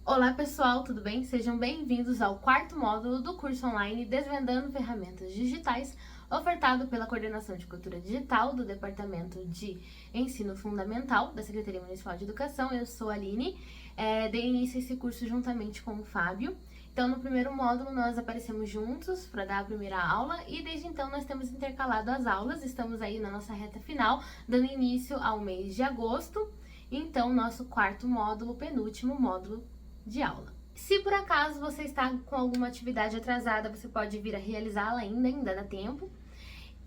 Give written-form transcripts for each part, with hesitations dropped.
Olá pessoal, tudo bem? Sejam bem-vindos ao quarto módulo do curso online Desvendando Ferramentas Digitais, ofertado pela Coordenação de Cultura Digital do Departamento de Ensino Fundamental da Secretaria Municipal de Educação. Eu sou a Aline, dei início a esse curso juntamente com o Fábio. Então, no primeiro módulo, nós aparecemos juntos para dar a primeira aula e desde então nós temos intercalado as aulas. Estamos aí na nossa reta final, dando início ao mês de agosto. Então, nosso quarto módulo, penúltimo módulo de aula. Se por acaso você está com alguma atividade atrasada, você pode vir a realizá-la ainda dá tempo.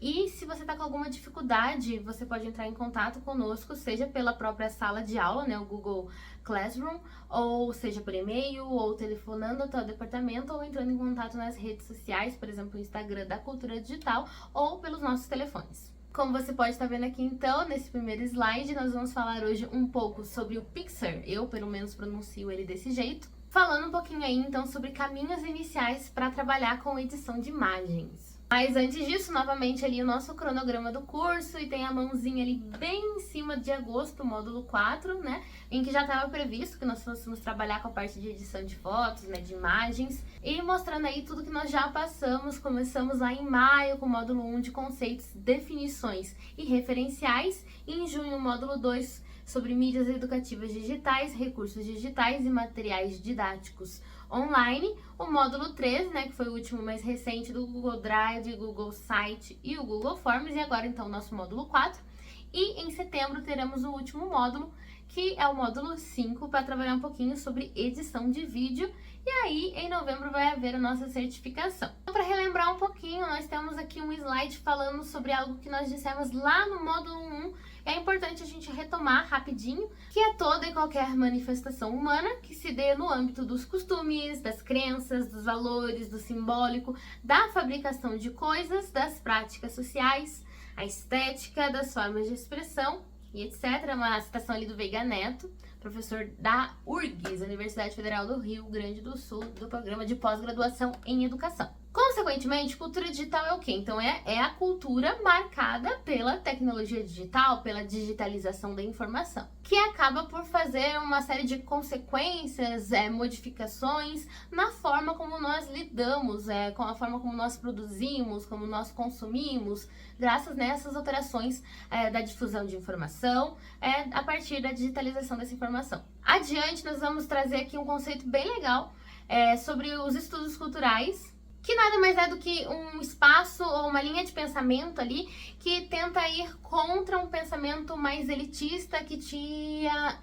E se você está com alguma dificuldade, você pode entrar em contato conosco, seja pela própria sala de aula, né, o Google Classroom, ou seja por e-mail, ou telefonando até o departamento, ou entrando em contato nas redes sociais, por exemplo, o Instagram da Cultura Digital, ou pelos nossos telefones. Como você pode estar vendo aqui então, nesse primeiro slide, nós vamos falar hoje um pouco sobre o Pixar, eu pelo menos pronuncio ele desse jeito, falando um pouquinho aí então sobre caminhos iniciais para trabalhar com edição de imagens. Mas antes disso, novamente ali o nosso cronograma do curso e tem a mãozinha ali bem em cima de agosto, módulo 4, né? Em que já estava previsto que nós fôssemos trabalhar com a parte de edição de fotos, né? De imagens e mostrando aí tudo que nós já passamos. Começamos lá em maio com o módulo 1 de conceitos, definições e referenciais. E em junho, o módulo 2 sobre mídias educativas digitais, recursos digitais e materiais didáticos online, o módulo 3, né, que foi o último mais recente do Google Drive, Google Site e o Google Forms, e agora então o nosso módulo 4. E em setembro teremos o último módulo, que é o módulo 5, para trabalhar um pouquinho sobre edição de vídeo. E aí, em novembro, vai haver a nossa certificação. Então, para relembrar um pouquinho, nós temos aqui um slide falando sobre algo que nós dissemos lá no módulo 1. É importante a gente retomar rapidinho, que é toda e qualquer manifestação humana que se dê no âmbito dos costumes, das crenças, dos valores, do simbólico, da fabricação de coisas, das práticas sociais, a estética, das formas de expressão e etc. Uma citação ali do Veiga Neto, professor da URGS, Universidade Federal do Rio Grande do Sul, do programa de pós-graduação em educação. Consequentemente, cultura digital é o quê? Então é a cultura marcada pela tecnologia digital, pela digitalização da informação, que acaba por fazer uma série de consequências, modificações na forma como nós lidamos, com a forma como nós produzimos, como nós consumimos, graças nessas alterações da difusão de informação, a partir da digitalização dessa informação. Adiante, nós vamos trazer aqui um conceito bem legal sobre os estudos culturais, que nada mais é do que um espaço ou uma linha de pensamento ali que tenta ir contra um pensamento mais elitista que tinha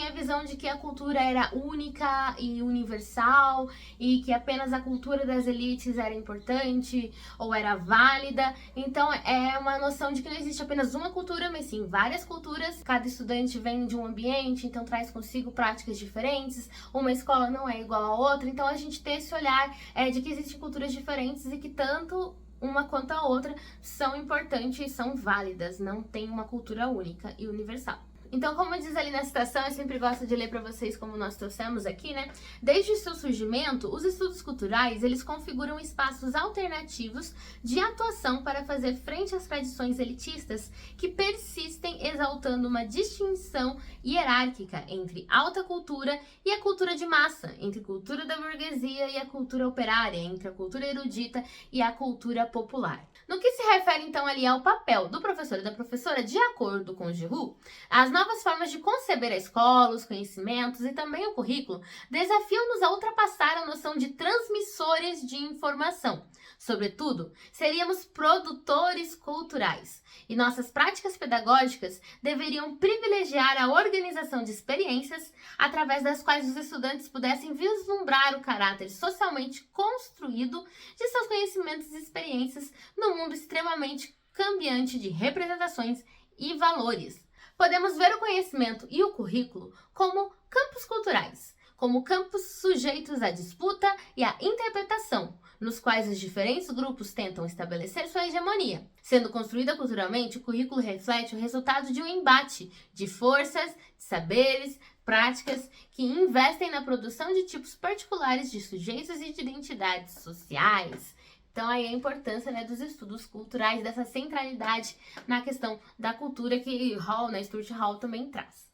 a visão de que a cultura era única e universal e que apenas a cultura das elites era importante ou era válida. Então é uma noção de que não existe apenas uma cultura, mas sim várias culturas. Cada estudante vem de um ambiente, então traz consigo práticas diferentes. Uma escola não é igual a outra, então a gente tem esse olhar de que existem culturas diferentes e que tanto uma quanto a outra são importantes e são válidas, não tem uma cultura única e universal. Então, como diz ali na citação, eu sempre gosto de ler para vocês como nós trouxemos aqui, né? Desde o seu surgimento, os estudos culturais, eles configuram espaços alternativos de atuação para fazer frente às tradições elitistas que persistem exaltando uma distinção hierárquica entre alta cultura e a cultura de massa, entre cultura da burguesia e a cultura operária, entre a cultura erudita e a cultura popular. No que se refere, então, ali ao papel do professor e da professora, de acordo com o Giroux, as novas formas de conceber a escola, os conhecimentos e também o currículo desafiam-nos a ultrapassar a noção de transmissores de informação. Sobretudo, seríamos produtores culturais e nossas práticas pedagógicas deveriam privilegiar a organização de experiências através das quais os estudantes pudessem vislumbrar o caráter socialmente construído de seus conhecimentos e experiências no mundo extremamente cambiante de representações e valores. Podemos ver o conhecimento e o currículo como campos culturais, como campos sujeitos à disputa e à interpretação, nos quais os diferentes grupos tentam estabelecer sua hegemonia. Sendo construída culturalmente, o currículo reflete o resultado de um embate de forças, de saberes, práticas que investem na produção de tipos particulares de sujeitos e de identidades sociais. Então, aí a importância, né, dos estudos culturais, dessa centralidade na questão da cultura que Hall, né, Stuart Hall também traz.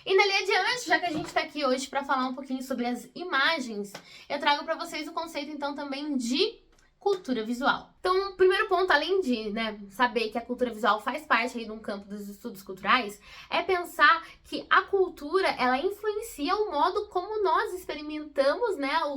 E dali adiante, já que a gente tá aqui hoje para falar um pouquinho sobre as imagens, eu trago para vocês o conceito então também de cultura visual. Então, o primeiro ponto, além de saber que a cultura visual faz parte aí de um campo dos estudos culturais, é pensar que a cultura, ela influencia o modo como nós experimentamos,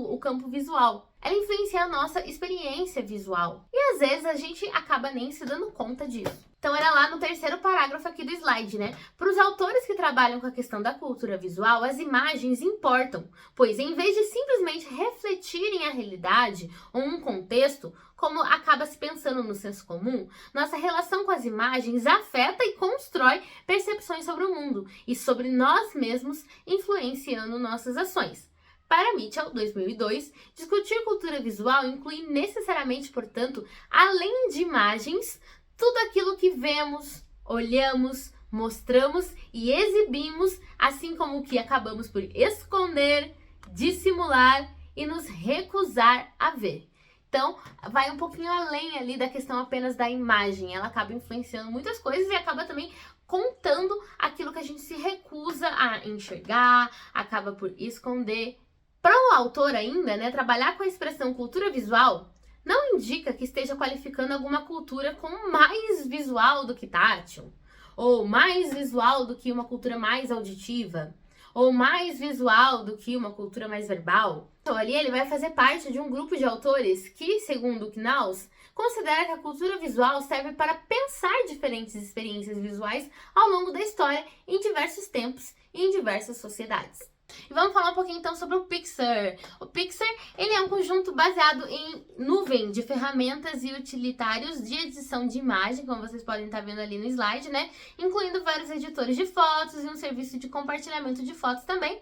o campo visual. Ela influencia a nossa experiência visual. E às vezes a gente acaba nem se dando conta disso. Então era lá no terceiro parágrafo aqui do slide, Para os autores que trabalham com a questão da cultura visual, as imagens importam, pois em vez de simplesmente refletirem a realidade ou um contexto, como acaba se pensando no senso comum, nossa relação com as imagens afeta e constrói percepções sobre o mundo e sobre nós mesmos, influenciando nossas ações. Para Mitchell, 2002, discutir cultura visual inclui necessariamente, portanto, além de imagens, tudo aquilo que vemos, olhamos, mostramos e exibimos, assim como o que acabamos por esconder, dissimular e nos recusar a ver. Então, vai um pouquinho além ali da questão apenas da imagem. Ela acaba influenciando muitas coisas e acaba também contando aquilo que a gente se recusa a enxergar, acaba por esconder. Para o autor ainda, trabalhar com a expressão cultura visual não indica que esteja qualificando alguma cultura como mais visual do que tátil, ou mais visual do que uma cultura mais auditiva, ou mais visual do que uma cultura mais verbal. Então ali ele vai fazer parte de um grupo de autores que, segundo Knaus, considera que a cultura visual serve para pensar diferentes experiências visuais ao longo da história em diversos tempos e em diversas sociedades. E vamos falar um pouquinho então sobre o Pixar. O Pixar, ele é um conjunto baseado em nuvem de ferramentas e utilitários de edição de imagem, como vocês podem estar vendo ali no slide, incluindo vários editores de fotos e um serviço de compartilhamento de fotos também.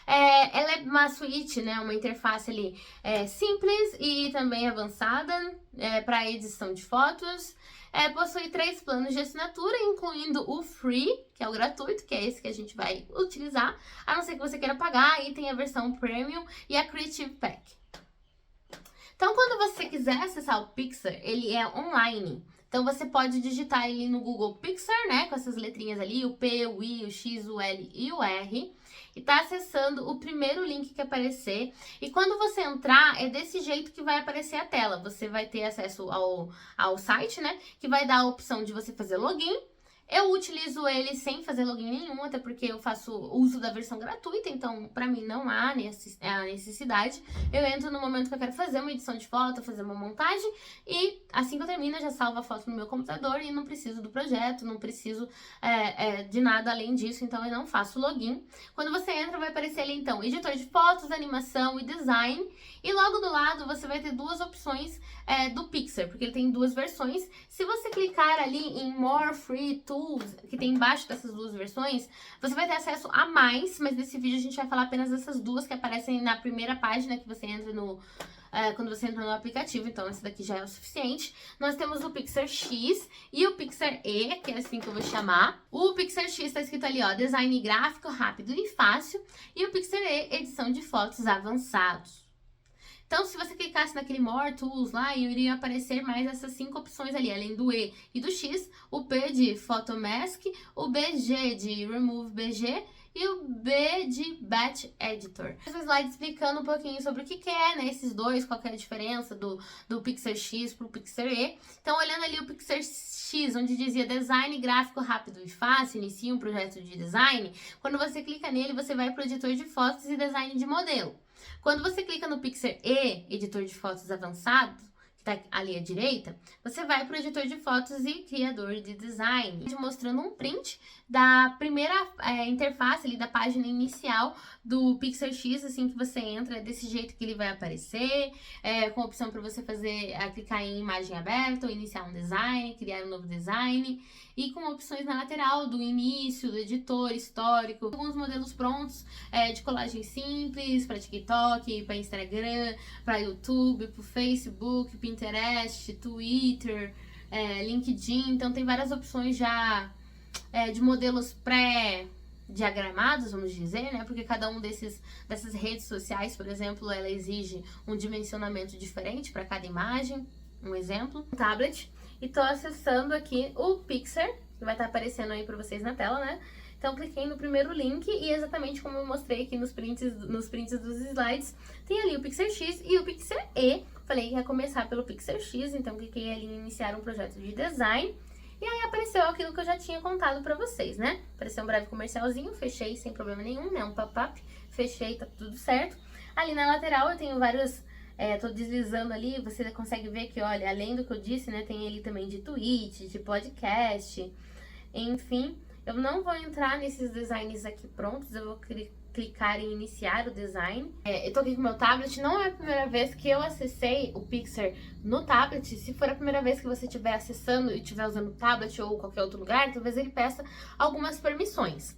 Ela é uma suíte, uma interface ali simples e também avançada para edição de fotos. Possui 3 planos de assinatura, incluindo o Free, que é o gratuito, que é esse que a gente vai utilizar, a não ser que você queira pagar, e tem a versão Premium e a Creative Pack. Então, quando você quiser acessar o Pixar, ele é online. Então, você pode digitar ali no Google Pixar, com essas letrinhas ali, o P, o I, o X, o L e o R, e tá acessando o primeiro link que aparecer. E quando você entrar, é desse jeito que vai aparecer a tela. Você vai ter acesso ao site, que vai dar a opção de você fazer login. Eu utilizo ele sem fazer login nenhum, até porque eu faço uso da versão gratuita, então pra mim não há a necessidade. Eu entro no momento que eu quero fazer uma edição de foto, fazer uma montagem, e assim que eu termino, eu já salvo a foto no meu computador e não preciso do projeto, não preciso de nada além disso, então eu não faço login. Quando você entra, vai aparecer ali então, editor de fotos, animação e design, e logo do lado você vai ter 2 opções do Pixar, porque ele tem 2 versões. Se você clicar ali em More Free Tools, que tem embaixo dessas 2 versões, você vai ter acesso a mais, mas nesse vídeo a gente vai falar apenas dessas 2 que aparecem na primeira página que você entra quando você entra no aplicativo, então esse daqui já é o suficiente. Nós temos o Pixar X e o Pixar E, que é assim que eu vou chamar. O Pixar X está escrito ali, design gráfico rápido e fácil, e o Pixar E, edição de fotos avançados. Então, se você clicasse naquele More Tools lá, iriam aparecer mais essas 5 opções ali, além do E e do X, o P de Photomask, o BG de Remove BG e o B de Batch Editor. Esse slide explicando um pouquinho sobre o que é, esses dois, qual que é a diferença do Pixar X pro Pixar E. Então, olhando ali o Pixar X, onde dizia design gráfico rápido e fácil, inicia um projeto de design, quando você clica nele, você vai para o editor de fotos e design de modelo. Quando você clica no Pixar E, editor de fotos avançado, que está ali à direita, você vai para o editor de fotos e criador de design, mostrando um print da primeira interface ali, da página inicial do Pixar X. Assim que você entra, é desse jeito que ele vai aparecer, com a opção para você clicar em imagem aberta, ou iniciar um design, criar um novo design, e com opções na lateral do início, do editor, histórico, alguns modelos prontos de colagem simples para TikTok, para Instagram, para YouTube, para Facebook, Pinterest, Twitter, LinkedIn. Então tem várias opções já de modelos pré-diagramados, vamos dizer, porque cada um dessas redes sociais, por exemplo, ela exige um dimensionamento diferente para cada imagem. Um exemplo, um tablet. E tô acessando aqui o Pixar, que vai estar aparecendo aí para vocês na tela, Então, cliquei no primeiro link e exatamente como eu mostrei aqui nos prints dos slides, tem ali o Pixar X e o Pixar E. Falei que ia começar pelo Pixar X, então cliquei ali em iniciar um projeto de design. E aí apareceu aquilo que eu já tinha contado pra vocês, né? Apareceu um breve comercialzinho, fechei sem problema nenhum, né? Um pop-up, fechei, tá tudo certo. Ali na lateral eu tenho vários... tô deslizando ali, você consegue ver que, olha, além do que eu disse, né? Tem ali também de tweet, de podcast, enfim. Eu não vou entrar nesses designs aqui prontos, eu vou clicar em iniciar o design. Eu tô aqui com o meu tablet, não é a primeira vez que eu acessei o Pixar no tablet. Se for a primeira vez que você estiver acessando e estiver usando o tablet ou qualquer outro lugar, talvez ele peça algumas permissões.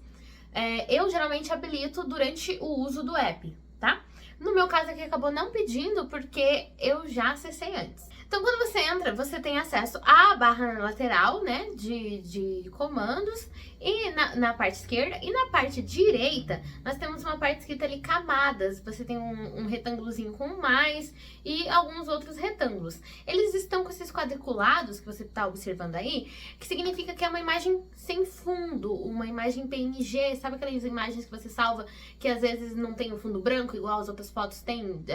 Eu geralmente habilito durante o uso do app, tá? No meu caso aqui acabou não pedindo porque eu já acessei antes. Então, quando você entra, você tem acesso à barra lateral, né, de comandos, e na parte esquerda. E na parte direita, nós temos uma parte escrita ali, camadas. Você tem um retângulozinho com mais e alguns outros retângulos. Eles estão com esses quadriculados que você está observando aí, que significa que é uma imagem sem fundo, uma imagem PNG. Sabe aquelas imagens que você salva que às vezes não tem o fundo branco, igual as outras fotos têm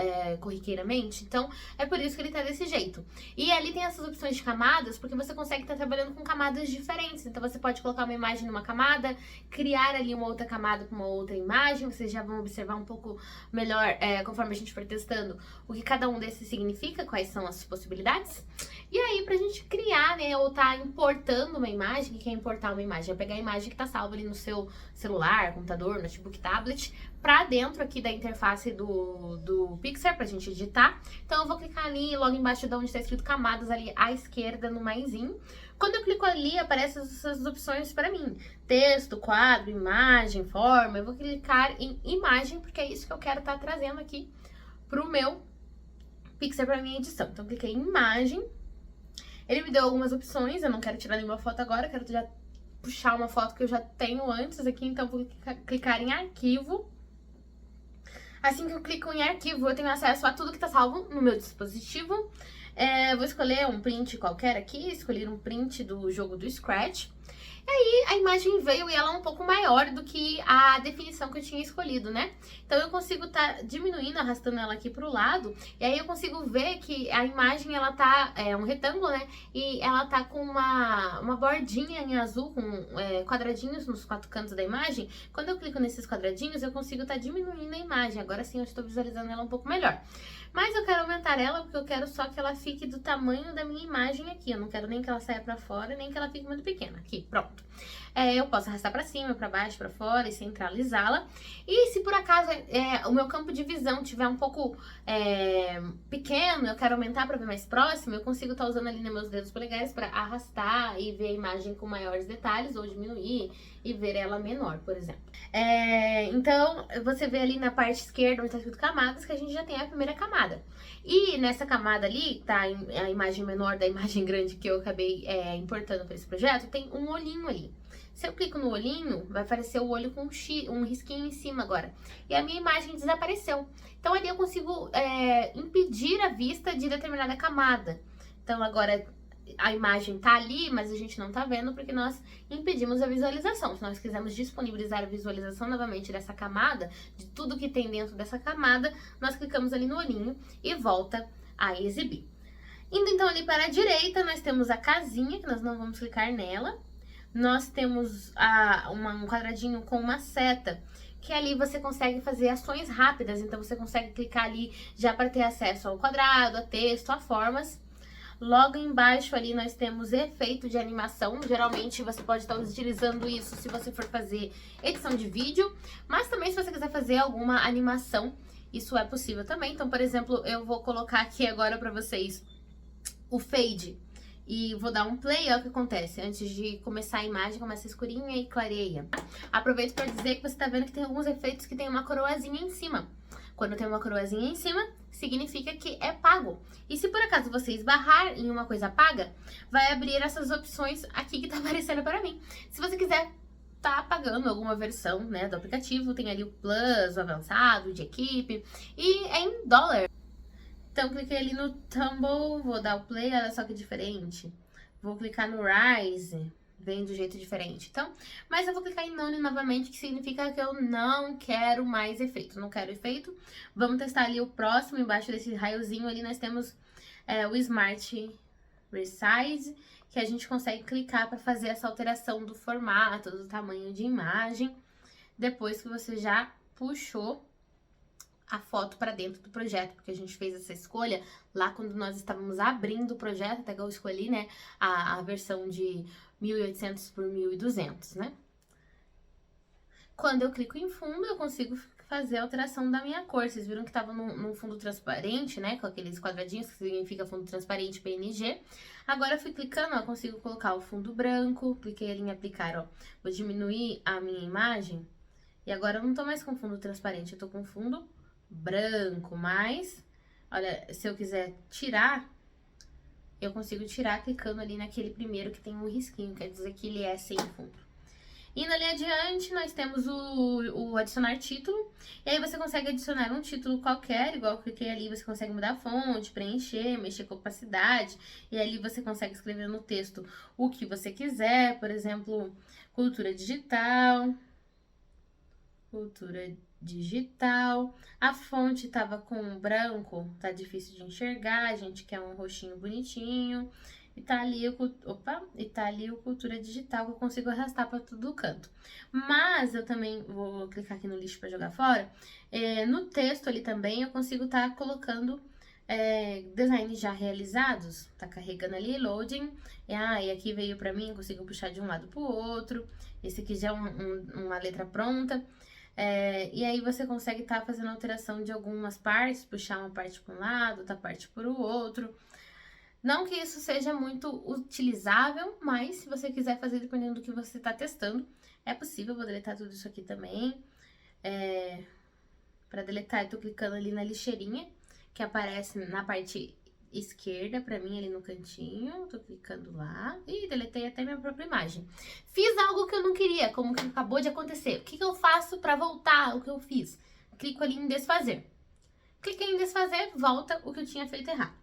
corriqueiramente? Então, é por isso que ele tá desse jeito. E ali tem essas opções de camadas, porque você consegue estar trabalhando com camadas diferentes. Então você pode colocar uma imagem numa camada, criar ali uma outra camada com uma outra imagem. Vocês já vão observar um pouco melhor, conforme a gente for testando, o que cada um desses significa, quais são as possibilidades. E aí, pra gente criar, né, ou tá importando uma imagem, o que é importar uma imagem? É pegar a imagem que tá salva ali no seu celular, computador, notebook, tablet, pra dentro aqui da interface do Pixar, pra gente editar. Então eu vou clicar ali, logo embaixo de onde tá escrito camadas, ali à esquerda, no maisinho. Quando eu clico ali, aparecem essas opções pra mim. Texto, quadro, imagem, forma. Eu vou clicar em imagem, porque é isso que eu quero estar trazendo aqui pro meu Pixar, pra minha edição. Então cliquei em imagem. Ele me deu algumas opções, eu não quero tirar nenhuma foto agora, quero já puxar uma foto que eu já tenho antes aqui, então vou clicar em arquivo. Assim que eu clico em arquivo, eu tenho acesso a tudo que tá salvo no meu dispositivo. Vou escolher um print qualquer aqui, escolher um print do jogo do Scratch. E aí a imagem veio e ela é um pouco maior do que a definição que eu tinha escolhido, né? Então eu consigo estar diminuindo, arrastando ela aqui pro lado, e aí eu consigo ver que a imagem, ela tá, um retângulo, né? E ela tá com uma bordinha em azul, com quadradinhos nos 4 cantos da imagem. Quando eu clico nesses quadradinhos, eu consigo estar diminuindo a imagem. Agora sim eu estou visualizando ela um pouco melhor. Mas eu quero aumentar ela porque eu quero só que ela fique do tamanho da minha imagem aqui. Eu não quero nem que ela saia pra fora, nem que ela fique muito pequena. Aqui, pronto. Eu posso arrastar pra cima, pra baixo, pra fora e centralizá-la. E se por acaso o meu campo de visão tiver um pouco pequeno, eu quero aumentar pra ver mais próximo, eu consigo estar usando ali nos meus dedos polegares pra arrastar e ver a imagem com maiores detalhes, ou diminuir e ver ela menor, por exemplo. Então, você vê ali na parte esquerda, onde está escrito camadas, que a gente já tem a primeira camada. E nessa camada ali, tá a imagem menor da imagem grande que eu acabei importando para esse projeto, tem um olhinho ali. Se eu clico no olhinho, vai aparecer o olho com um risquinho em cima agora. E a minha imagem desapareceu. Então ali eu consigo impedir a vista de determinada camada. Então agora a imagem tá ali, mas a gente não tá vendo porque nós impedimos a visualização. Se nós quisermos disponibilizar a visualização novamente dessa camada, de tudo que tem dentro dessa camada, nós clicamos ali no olhinho e volta a exibir. Indo então ali para a direita, nós temos a casinha, que nós não vamos clicar nela. Nós temos um quadradinho com uma seta, que ali você consegue fazer ações rápidas. Então você consegue clicar ali já para ter acesso ao quadrado, a texto, a formas. Logo embaixo ali nós temos efeito de animação. Geralmente você pode estar utilizando isso se você for fazer edição de vídeo, mas também se você quiser fazer alguma animação, isso é possível também. Então, por exemplo, eu vou colocar aqui agora para vocês o fade e vou dar um play. Olha o que acontece. Antes de começar a imagem, começa escurinha e clareia. Aproveito para dizer que você está vendo que tem alguns efeitos que tem uma coroazinha em cima. Quando tem uma coroazinha em cima, significa que é pago. E se por acaso você esbarrar em uma coisa paga, vai abrir essas opções aqui que tá aparecendo para mim. Se você quiser tá pagando alguma versão, né, do aplicativo, tem ali o Plus, o Avançado, o de equipe, e é em dólar. Então, cliquei ali no Tumble, vou dar o play, olha só que diferente. Vou clicar no Rise, vem de um jeito diferente. Então, mas eu vou clicar em None novamente, que significa que eu não quero mais efeito. Não quero efeito. Vamos testar ali o próximo, embaixo desse raiozinho ali nós temos o Smart Resize, que a gente consegue clicar para fazer essa alteração do formato, do tamanho de imagem, depois que você já puxou a foto para dentro do projeto, porque a gente fez essa escolha lá quando nós estávamos abrindo o projeto, até que eu escolhi, né, a versão de 1800 por 1200, né? Quando eu clico em fundo, eu consigo fazer a alteração da minha cor. Vocês viram que estava num fundo transparente, né, com aqueles quadradinhos, que significa fundo transparente PNG. Agora eu fui clicando, ó, eu consigo colocar o fundo branco, cliquei ali em aplicar, ó, vou diminuir a minha imagem, e agora eu não tô mais com fundo transparente, eu tô com fundo branco, mas, olha, se eu quiser tirar, eu consigo tirar clicando ali naquele primeiro que tem um risquinho, quer dizer que ele é sem fundo. Indo ali adiante, nós temos o adicionar título, e aí você consegue adicionar um título qualquer, igual eu cliquei ali, você consegue mudar a fonte, preencher, mexer com opacidade, e ali você consegue escrever no texto o que você quiser, por exemplo, cultura digital, a fonte tava com branco, tá difícil de enxergar, a gente quer um roxinho bonitinho, e tá ali o cultura digital, que eu consigo arrastar para todo canto. Mas eu também vou clicar aqui no lixo para jogar fora. No texto ali também eu consigo estar colocando designs já realizados. Tá carregando ali, loading. E aqui veio para mim, eu consigo puxar de um lado pro outro. Esse aqui já é uma letra pronta. E aí você consegue estar fazendo alteração de algumas partes, puxar uma parte para um lado, outra parte para o outro. Não que isso seja muito utilizável, mas se você quiser fazer dependendo do que você está testando, é possível. Eu vou deletar tudo isso aqui também. Para deletar, eu tô clicando ali na lixeirinha, que aparece na parte esquerda, pra mim, ali no cantinho. Tô clicando lá e deletei até minha própria imagem. Fiz algo que eu não queria, como que acabou de acontecer. O que eu faço para voltar o que eu fiz? Clico ali em desfazer. Cliquei em desfazer, volta o que eu tinha feito errado.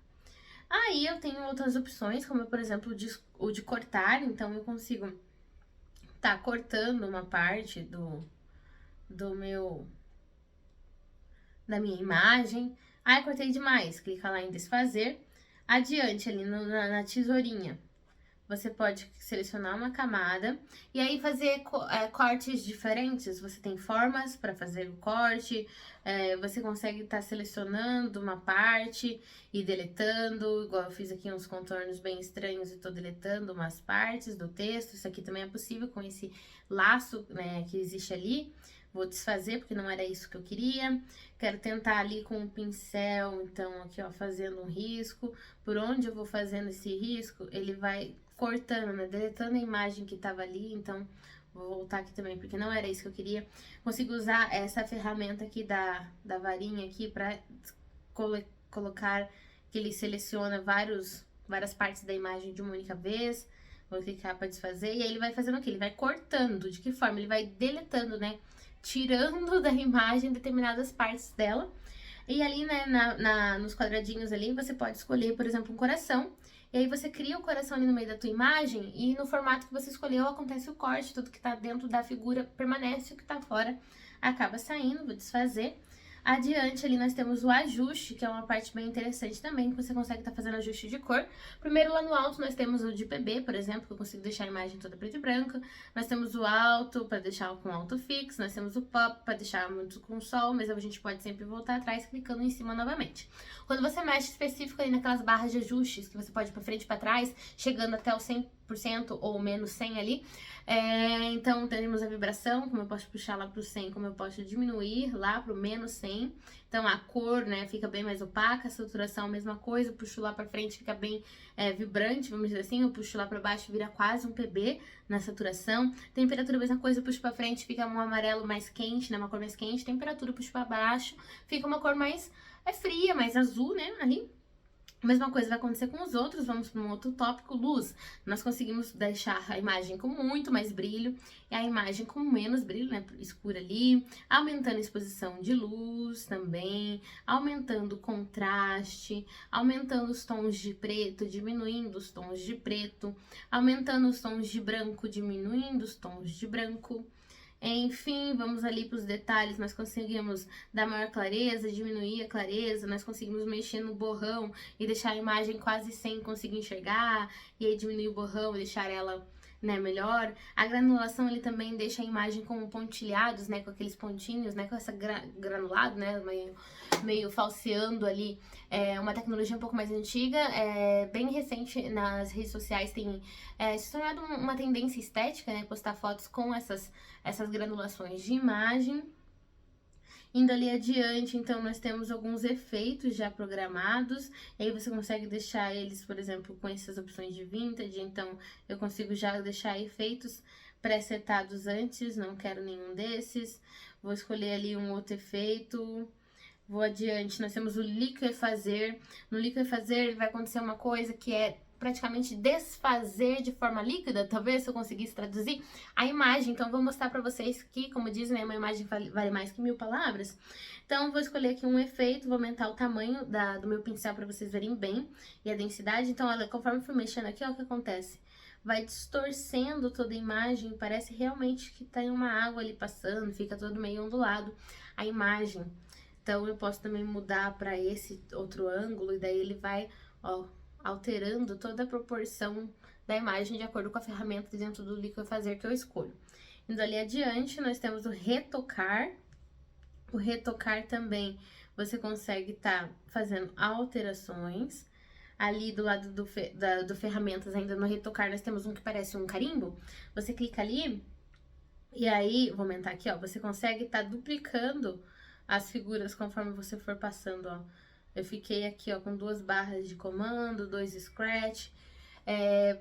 Aí eu tenho outras opções, como por exemplo o de cortar, então eu consigo tá cortando uma parte da minha imagem. Aí cortei demais, clica lá em desfazer. Adiante ali na tesourinha, você pode selecionar uma camada e aí fazer cortes diferentes. Você tem formas para fazer o corte, você consegue estar selecionando uma parte e deletando, igual eu fiz aqui uns contornos bem estranhos e tô deletando umas partes do texto. Isso aqui também é possível com esse laço, né, que existe ali. Vou desfazer porque não era isso que eu queria. Quero tentar ali com o pincel, então aqui ó, fazendo um risco. Por onde eu vou fazendo esse risco, ele vai cortando, né, deletando a imagem que tava ali. Então vou voltar aqui também porque não era isso que eu queria. Consigo usar essa ferramenta aqui da varinha aqui para colocar, que ele seleciona várias partes da imagem de uma única vez. Vou clicar para desfazer e aí ele vai fazendo o quê? Ele vai cortando. De que forma? Ele vai deletando, né? Tirando da imagem determinadas partes dela. E ali, né, nos quadradinhos ali, você pode escolher, por exemplo, um coração. E aí você cria o coração ali no meio da tua imagem e no formato que você escolheu acontece o corte. Tudo que tá dentro da figura permanece, o que tá fora acaba saindo. Vou desfazer. Adiante ali nós temos o ajuste, que é uma parte bem interessante também, que você consegue estar fazendo ajuste de cor. Primeiro lá no alto nós temos o de PB, por exemplo, que eu consigo deixar a imagem toda preta e branca. Nós temos o alto para deixar com alto fixo, nós temos o pop para deixar muito com sol, mas a gente pode sempre voltar atrás clicando em cima novamente. Quando você mexe específico ali naquelas barras de ajustes, que você pode ir para frente e para trás, chegando até o 100% ou menos 100 ali, então temos a vibração, como eu posso puxar lá pro 100, como eu posso diminuir lá pro menos 100. Então a cor, né, fica bem mais opaca, a saturação a mesma coisa, eu puxo lá pra frente, fica bem vibrante, vamos dizer assim, eu puxo lá pra baixo, vira quase um PB na saturação. Temperatura, a mesma coisa, eu puxo pra frente, fica um amarelo mais quente, né, uma cor mais quente. Temperatura, eu puxo pra baixo, fica uma cor mais fria, mais azul, né, ali. Mesma coisa vai acontecer com os outros, vamos para um outro tópico, luz. Nós conseguimos deixar a imagem com muito mais brilho e a imagem com menos brilho, né, escura ali, aumentando a exposição de luz também, aumentando o contraste, aumentando os tons de preto, diminuindo os tons de preto, aumentando os tons de branco, diminuindo os tons de branco. Enfim, vamos ali para os detalhes, nós conseguimos dar maior clareza, diminuir a clareza, nós conseguimos mexer no borrão e deixar a imagem quase sem conseguir enxergar, e aí diminuir o borrão e deixar ela, né, melhor. A granulação ele também deixa a imagem com pontilhados, né, com aqueles pontinhos, né, com essa granulado, né, meio falseando ali. É uma tecnologia um pouco mais antiga, bem recente nas redes sociais, tem se tornado uma tendência estética, né, postar fotos com essas granulações de imagem. Indo ali adiante, então, nós temos alguns efeitos já programados, e aí você consegue deixar eles, por exemplo, com essas opções de vintage, então eu consigo já deixar efeitos pré-setados antes, não quero nenhum desses, vou escolher ali um outro efeito. Vou adiante, nós temos o liquefazer. No liquefazer vai acontecer uma coisa que é praticamente desfazer de forma líquida, talvez se eu conseguisse traduzir a imagem. Então, vou mostrar pra vocês que, como dizem, né, uma imagem vale mais que 1000 palavras. Então, vou escolher aqui um efeito, vou aumentar o tamanho do meu pincel pra vocês verem bem, e a densidade. Então, olha, conforme eu fui mexendo aqui, olha o que acontece. Vai distorcendo toda a imagem, parece realmente que tá uma água ali passando, fica todo meio ondulado a imagem. Então, eu posso também mudar para esse outro ângulo, e daí ele vai, ó, alterando toda a proporção da imagem de acordo com a ferramenta dentro do liquefazer que eu escolho. Indo ali adiante, nós temos o retocar. O retocar também, você consegue estar fazendo alterações. Ali do lado do ferramentas, ainda no retocar, nós temos um que parece um carimbo. Você clica ali, e aí, vou aumentar aqui, ó, você consegue estar duplicando as figuras conforme você for passando, ó. Eu fiquei aqui, ó, com 2 barras de comando, 2 scratch.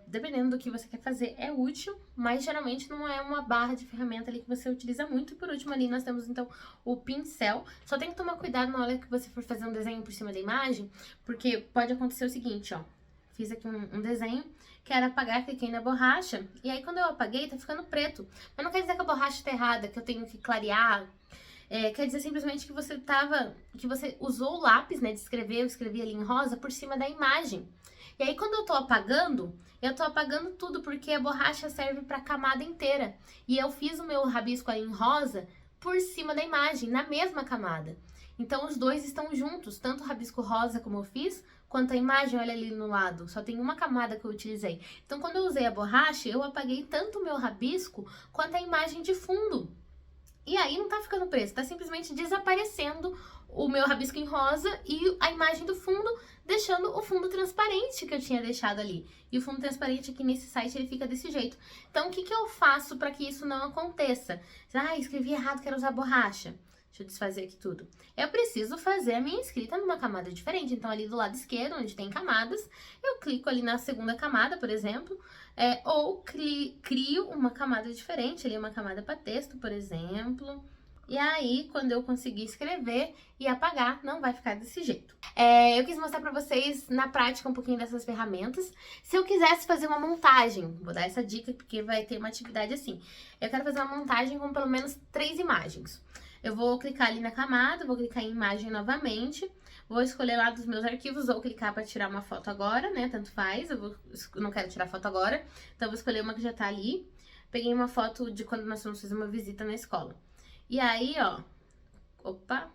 Dependendo do que você quer fazer, é útil, mas geralmente não é uma barra de ferramenta ali que você utiliza muito. E por último ali nós temos, então, o pincel. Só tem que tomar cuidado na hora que você for fazer um desenho por cima da imagem, porque pode acontecer o seguinte, ó. Fiz aqui um desenho, quero apagar, cliquei na borracha, e aí quando eu apaguei, tá ficando preto. Mas não quer dizer que a borracha tá errada, que eu tenho que clarear. Quer dizer simplesmente que você usou o lápis, né, de escrever, eu escrevi ali em rosa, por cima da imagem. E aí, quando eu tô apagando tudo, porque a borracha serve pra camada inteira. E eu fiz o meu rabisco ali em rosa por cima da imagem, na mesma camada. Então, os dois estão juntos, tanto o rabisco rosa como eu fiz, quanto a imagem, olha ali no lado, só tem uma camada que eu utilizei. Então, quando eu usei a borracha, eu apaguei tanto o meu rabisco, quanto a imagem de fundo. E aí não tá ficando preto, tá simplesmente desaparecendo o meu rabisco em rosa e a imagem do fundo, deixando o fundo transparente que eu tinha deixado ali. E o fundo transparente aqui nesse site, ele fica desse jeito. Então, o que eu faço para que isso não aconteça? Escrevi errado, quero usar borracha. Deixa eu desfazer aqui tudo. Eu preciso fazer a minha escrita numa camada diferente. Então, ali do lado esquerdo, onde tem camadas, eu clico ali na segunda camada, por exemplo, ou crio uma camada diferente, ali uma camada para texto, por exemplo. E aí, quando eu conseguir escrever e apagar, não vai ficar desse jeito. Eu quis mostrar pra vocês, na prática, um pouquinho dessas ferramentas. Se eu quisesse fazer uma montagem, vou dar essa dica porque vai ter uma atividade assim. Eu quero fazer uma montagem com pelo menos 3 imagens. Eu vou clicar ali na camada, vou clicar em imagem novamente, vou escolher lá dos meus arquivos, ou clicar para tirar uma foto agora, né, tanto faz, eu não quero tirar foto agora, então eu vou escolher uma que já tá ali. Peguei uma foto de quando nós fomos fazer uma visita na escola. E aí, ó, opa,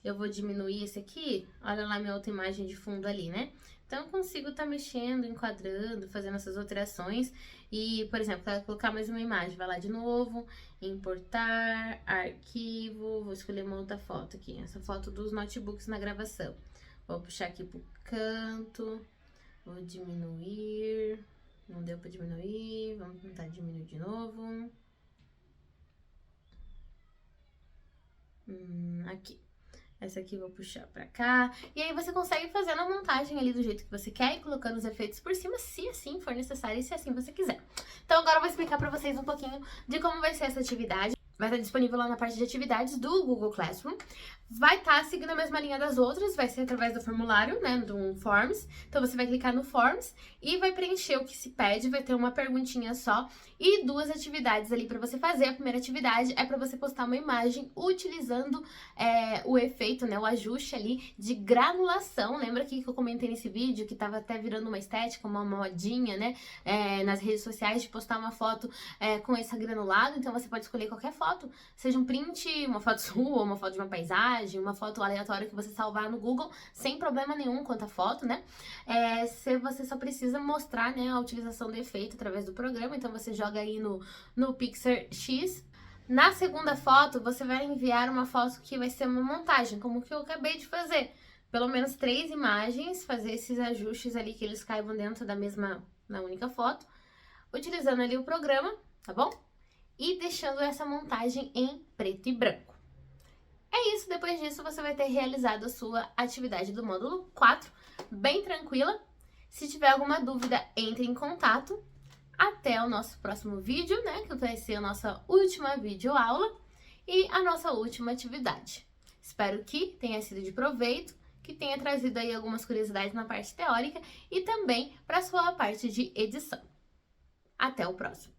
eu vou diminuir esse aqui, olha lá minha outra imagem de fundo ali, né? Então, eu consigo estar mexendo, enquadrando, fazendo essas alterações. E, por exemplo, quero colocar mais uma imagem, vai lá de novo, importar, arquivo, vou escolher uma outra foto aqui, essa foto dos notebooks na gravação. Vou puxar aqui pro canto, vou diminuir, não deu pra diminuir, vamos tentar diminuir de novo. Aqui. Essa aqui eu vou puxar pra cá. E aí você consegue fazer a montagem ali do jeito que você quer e colocando os efeitos por cima, se assim for necessário e se assim você quiser. Então agora eu vou explicar pra vocês um pouquinho de como vai ser essa atividade. vai estar disponível lá na parte de atividades do Google Classroom. Vai estar seguindo a mesma linha das outras, vai ser através do formulário, né, do Forms. Então, você vai clicar no Forms e vai preencher o que se pede, vai ter uma perguntinha só e 2 atividades ali para você fazer. A primeira atividade é para você postar uma imagem utilizando o efeito, né, o ajuste ali de granulação. Lembra aqui que eu comentei nesse vídeo que tava até virando uma estética, uma modinha, né, nas redes sociais de postar uma foto com esse granulado. Então, você pode escolher qualquer foto, seja um print, uma foto sua, uma foto de uma paisagem, uma foto aleatória que você salvar no Google, sem problema nenhum quanto à foto, né? Você só precisa mostrar, né, a utilização do efeito através do programa, então você joga aí no Pixar X. Na segunda foto, você vai enviar uma foto que vai ser uma montagem, como que eu acabei de fazer. Pelo menos 3 imagens, fazer esses ajustes ali que eles caibam dentro na única foto, utilizando ali o programa, tá bom? E deixando essa montagem em preto e branco. É isso, depois disso você vai ter realizado a sua atividade do módulo 4, bem tranquila. Se tiver alguma dúvida, entre em contato. Até o nosso próximo vídeo, né, que vai ser a nossa última videoaula e a nossa última atividade. Espero que tenha sido de proveito, que tenha trazido aí algumas curiosidades na parte teórica e também para a sua parte de edição. Até o próximo!